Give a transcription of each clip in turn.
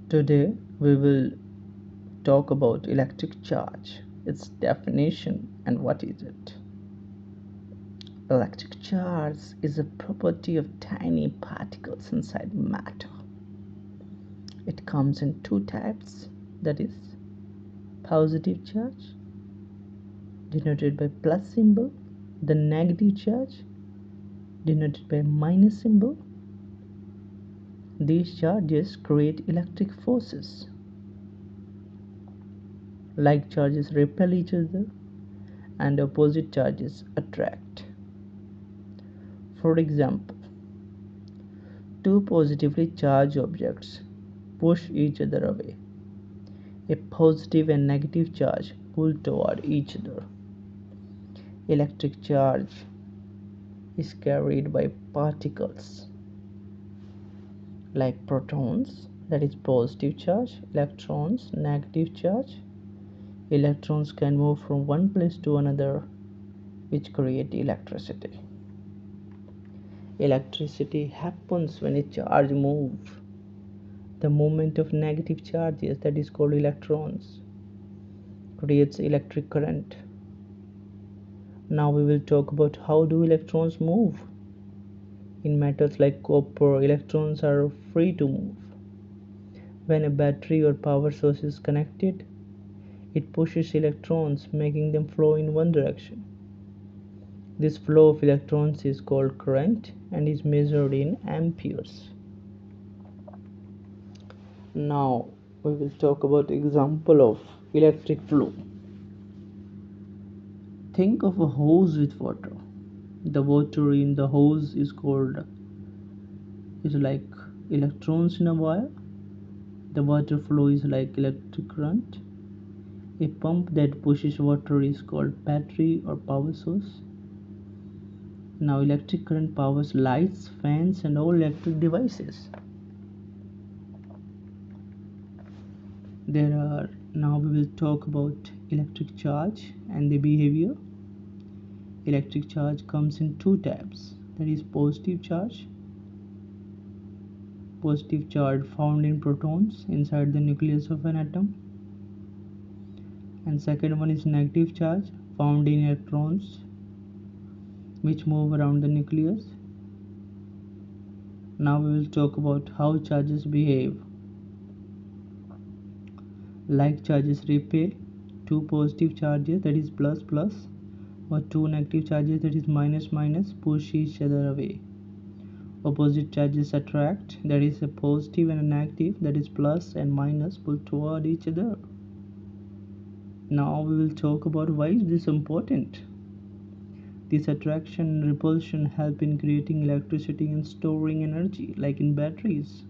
Today we will talk about electric charge, its definition, and what is it. Electric charge is a property of tiny particles inside matter. It comes in two types, that is, positive charge, denoted by plus symbol, the negative charge, denoted by minus symbol. These charges create electric forces. Like charges repel each other and opposite charges attract. For example, two positively charged objects push each other away. A positive and negative charge pull toward each other. Electric charge is carried by particles like protons, that is positive charge, electrons, negative charge. Electrons can move from one place to another, which create electricity. Electricity happens when a charge moves. The movement of negative charges, that is called electrons, creates electric current. Now we will talk about how do electrons move. In metals like copper, electrons are free to move. When a battery or power source is connected, it pushes electrons, making them flow in one direction. This flow of electrons is called current and is measured in amperes. Now we will talk about example of electric flow. Think of a hose with water. The water in the hose is like electrons in a wire. The water flow is like electric current. A pump that pushes water is called battery or power source. Now electric current powers lights, fans and all electric devices. Now we will talk about electric charge and the behavior. Electric charge comes in two types, that is positive charge. Positive charge found in protons inside the nucleus of an atom. And second one is negative charge found in electrons which move around the nucleus. Now we will talk about how charges behave. Like charges repel, two positive charges, that is plus plus, or two negative charges, that is minus minus, push each other away. Opposite charges attract, that is a positive and a negative, that is plus and minus, pull toward each other. Now we will talk about why is this important. This attraction and repulsion help in creating electricity and storing energy, like in batteries.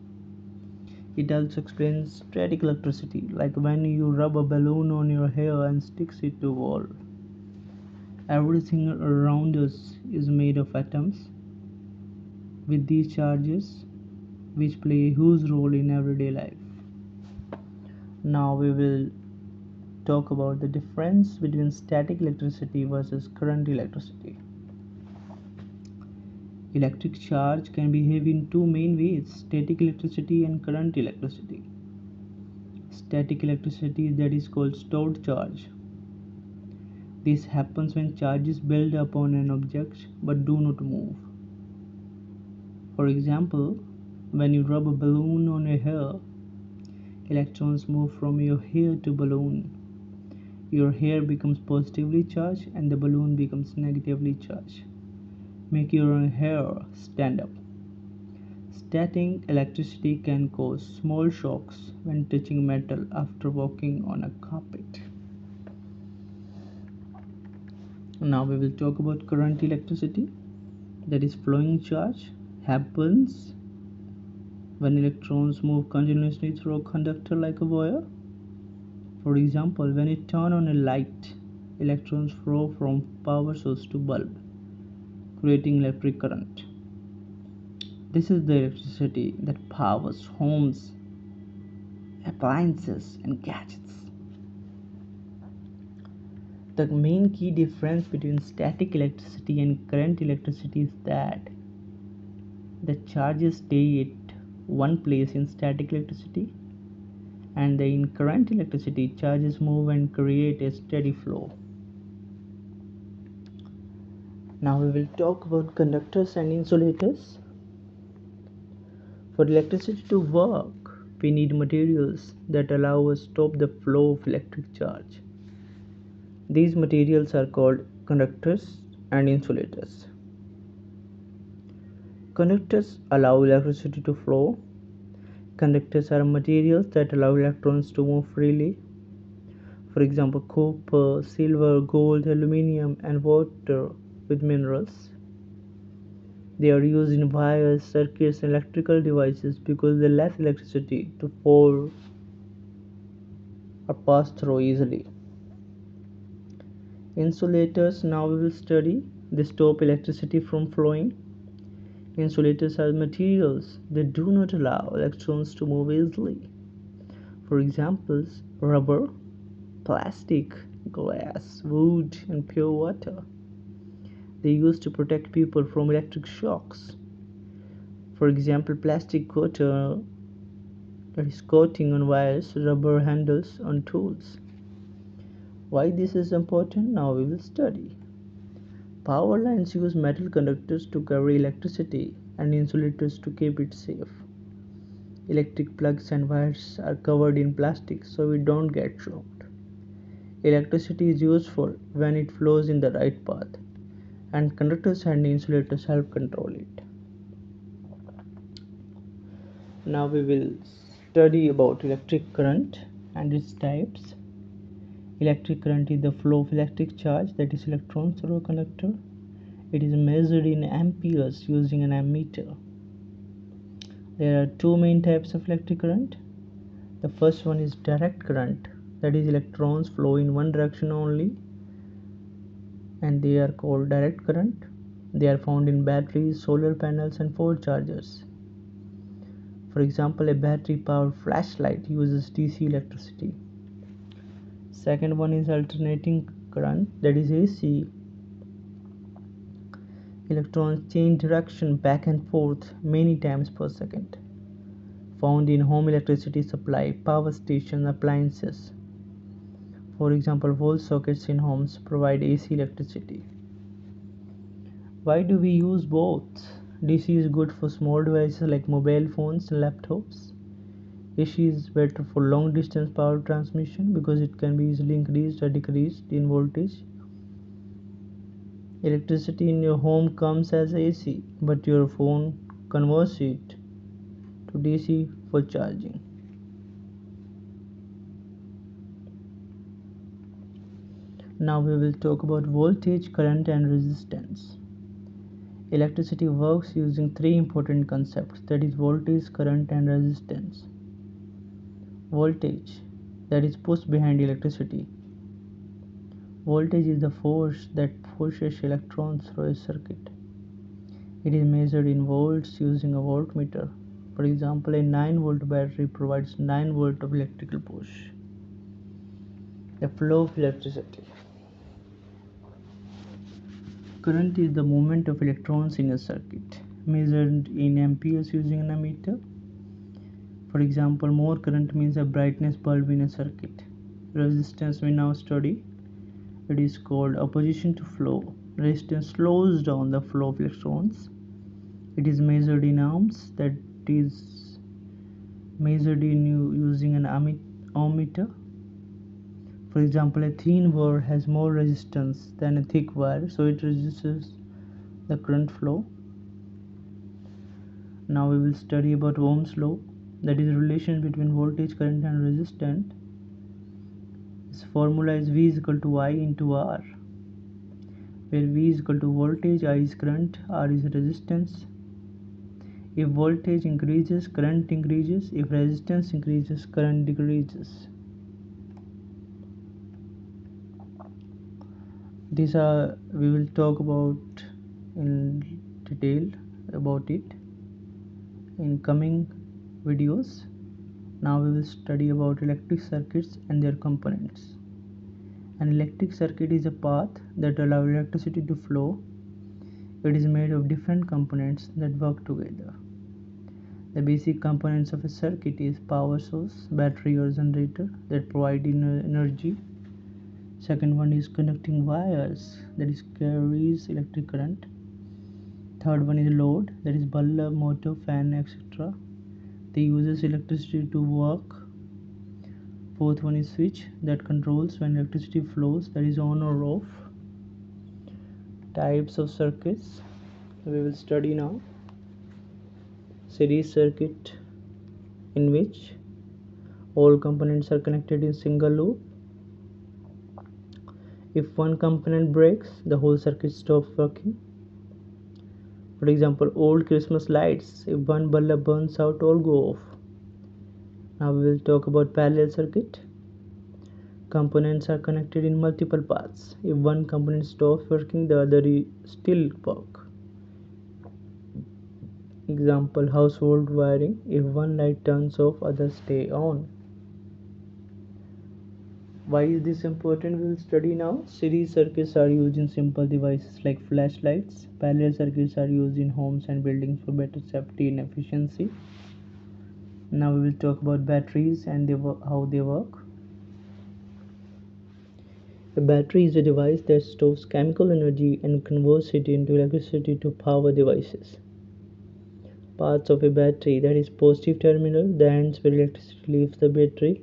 It also explains static electricity, like when you rub a balloon on your hair and sticks it to a wall. Everything around us is made of atoms with these charges, which play a huge role in everyday life. Now we will talk about the difference between static electricity versus current electricity. Electric charge can behave in two main ways, static electricity and current electricity. Static electricity, that is called stored charge. This happens when charges build up on an object but do not move. For example, when you rub a balloon on your hair, electrons move from your hair to balloon. Your hair becomes positively charged and the balloon becomes negatively charged, making your hair stand up. Static electricity can cause small shocks when touching metal after walking on a carpet. Now we will talk about current electricity, that is flowing charge happens when electrons move continuously through a conductor like a wire. For example, when you turn on a light, electrons flow from power source to bulb, creating electric current. This is the electricity that powers homes, appliances and gadgets. The main key difference between static electricity and current electricity is that the charges stay at one place in static electricity, and in current electricity, charges move and create a steady flow. Now we will talk about conductors and insulators. For electricity to work, we need materials that allow us to stop the flow of electric charge. These materials are called conductors and insulators. Conductors allow electricity to flow. Conductors are materials that allow electrons to move freely. For example, copper, silver, gold, aluminum, and water with minerals. They are used in wires, circuits, and electrical devices because they let electricity to flow or pass through easily. Insulators, now we will study. They stop electricity from flowing. Insulators are materials that do not allow electrons to move easily. For examples, rubber, plastic, glass, wood, and pure water. They are used to protect people from electric shocks. For example, plastic coating on wires, rubber handles on tools. Why this is important? Now we will study. Power lines use metal conductors to carry electricity and insulators to keep it safe. Electric plugs and wires are covered in plastic so we don't get shocked. Electricity is useful when it flows in the right path, and conductors and insulators help control it. Now we will study about electric current and its types. Electric current is the flow of electric charge, that is electrons through a conductor. It is measured in amperes using an ammeter. There are two main types of electric current. The first one is direct current, that is electrons flow in one direction only, and they are called direct current. They are found in batteries, solar panels, and phone chargers. For example, a battery powered flashlight uses DC electricity. Second one is alternating current, that is AC. Electrons change direction back and forth many times per second. Found in home electricity supply, power station, appliances. For example, wall sockets in homes provide AC electricity. Why do we use both? DC is good for small devices like mobile phones and laptops. AC is better for long distance power transmission because it can be easily increased or decreased in voltage. Electricity in your home comes as AC, but your phone converts it to DC for charging. Now we will talk about voltage, current, and resistance. Electricity works using three important concepts, that is voltage, current, and resistance. Voltage, that is push behind electricity. Voltage is the force that pushes electrons through a circuit. It is measured in volts using a voltmeter. For example, a 9-volt battery provides 9 volts of electrical push. The flow of electricity. Current is the movement of electrons in a circuit, measured in amperes using an ammeter. For example, more current means a brightness bulb in a circuit. Resistance we now study. It is called opposition to flow. Resistance slows down the flow of electrons. It is measured in ohms, that is measured in using an ohmmeter. For example, a thin wire has more resistance than a thick wire, so it resists the current flow. Now we will study about Ohm's law, that is the relation between voltage, current, and resistance. This formula is V is equal to I into R, where V is equal to voltage, I is current, R is resistance. If voltage increases, current increases. If resistance increases, current decreases. We will talk about in detail about it in coming videos. Now we will study about electric circuits and their components. An electric circuit is a path that allows electricity to flow. It is made of different components that work together. The basic components of a circuit is power source, battery or generator that provide energy. Second one is connecting wires, that is carries electric current. Third one is load, that is bulb, motor, fan, etc. They uses electricity to work. Fourth one is switch that controls when electricity flows, that is on or off. Types of circuits we will study now. Series circuit, in which all components are connected in single loop. If one component breaks, the whole circuit stops working. For example, old Christmas lights, if one bulb burns out, all go off. Now we will talk about parallel circuit. Components are connected in multiple paths. If one component stops working, the other still work. Example, household wiring, if one light turns off, others stay on. Why is this important? We will study now. Series circuits are used in simple devices like flashlights. Parallel circuits are used in homes and buildings for better safety and efficiency. Now we will talk about batteries and how they work. A battery is a device that stores chemical energy and converts it into electricity to power devices. Parts of a battery, that is positive terminal, the ends where electricity leaves the battery.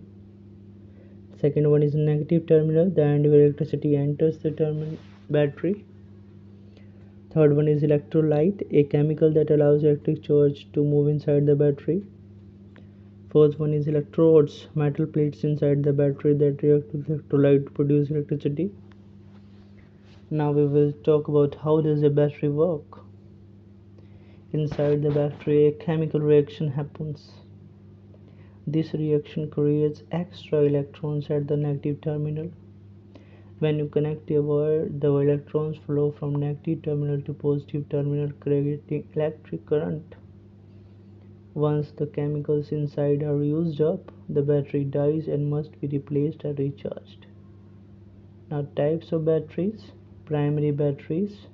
Second one is negative terminal, the end where electricity enters the battery. Third one is electrolyte, a chemical that allows electric charge to move inside the battery. Fourth one is electrodes, metal plates inside the battery that react with electrolyte to produce electricity. Now we will talk about how does a battery work. Inside the battery, a chemical reaction happens. This reaction creates extra electrons at the negative terminal. When you connect a wire, the electrons flow from negative terminal to positive terminal, creating electric current. Once the chemicals inside are used up, the battery dies and must be replaced or recharged. Now, types of batteries. Primary batteries,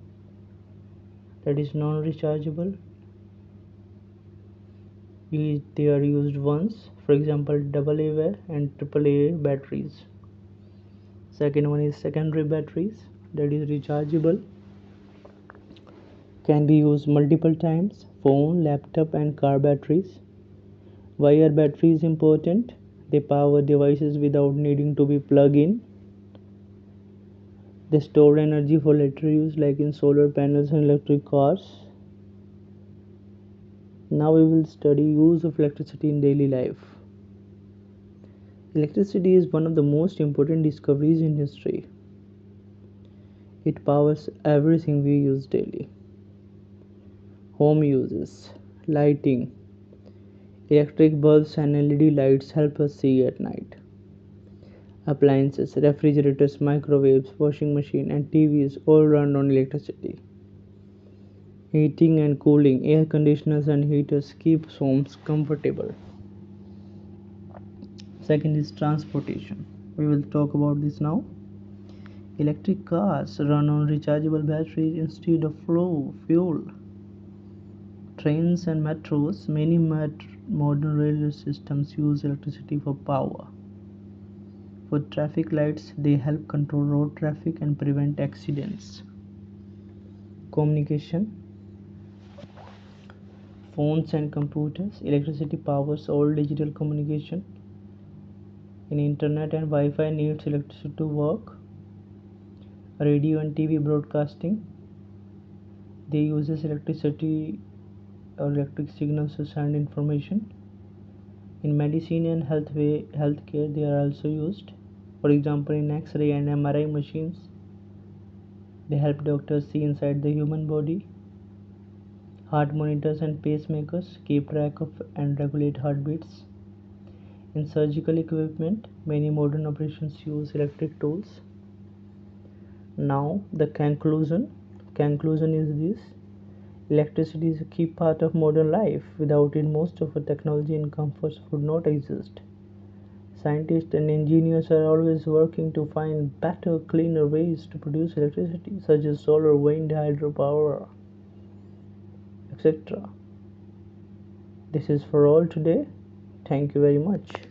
that is non-rechargeable. They are used once, for example AA and AAA batteries. Second one is secondary batteries, that is rechargeable, can be used multiple times. Phone, laptop and car batteries. Why are batteries important? They power devices without needing to be plugged in. They store energy for later use, like in solar panels and electric cars. Now we will study use of electricity in daily life. Electricity is one of the most important discoveries in history. It powers everything we use daily. Home uses, lighting. Electric bulbs and LED lights help us see at night. Appliances, refrigerators, microwaves, washing machine and TVs all run on electricity. Heating and cooling, air conditioners and heaters keep homes comfortable. Second is transportation. We will talk about this now. Electric cars run on rechargeable batteries instead of fuel. Trains and metros, many modern railway systems use electricity for power. For traffic lights, they help control road traffic and prevent accidents. Communication. Phones and computers, electricity powers all digital communication. In internet and Wi-Fi needs electricity to work. Radio and TV broadcasting, they uses electricity or electric signals to send information. In medicine and healthcare, they are also used. For example, in X-ray and MRI machines, they help doctors see inside the human body. Heart monitors and pacemakers keep track of and regulate heartbeats. In surgical equipment, many modern operations use electric tools. Now the conclusion is this: electricity is a key part of modern life. Without it, most of our technology and comforts would not exist. Scientists and engineers are always working to find better, cleaner ways to produce electricity, such as solar, wind, hydropower, etc. This is for all today. Thank you very much.